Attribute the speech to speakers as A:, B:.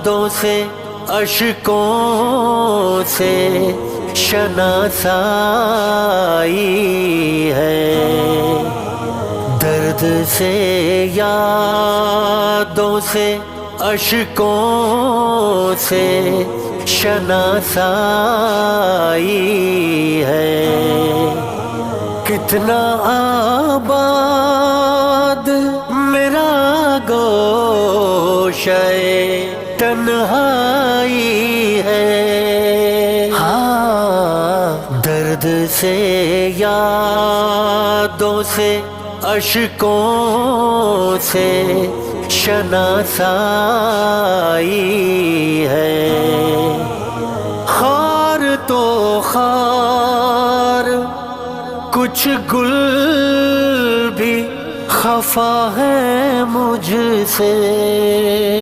A: یادوں سے اشکوں سے شناسائی ہے، درد سے یادوں سے اشکوں سے شناسائی ہے، کتنا آباد میرا گوشہ تنہائی ہے، ہاں درد سے یادوں سے اشکوں سے شناسائی ہے، خار تو خار کچھ گل بھی خفا ہے مجھ سے۔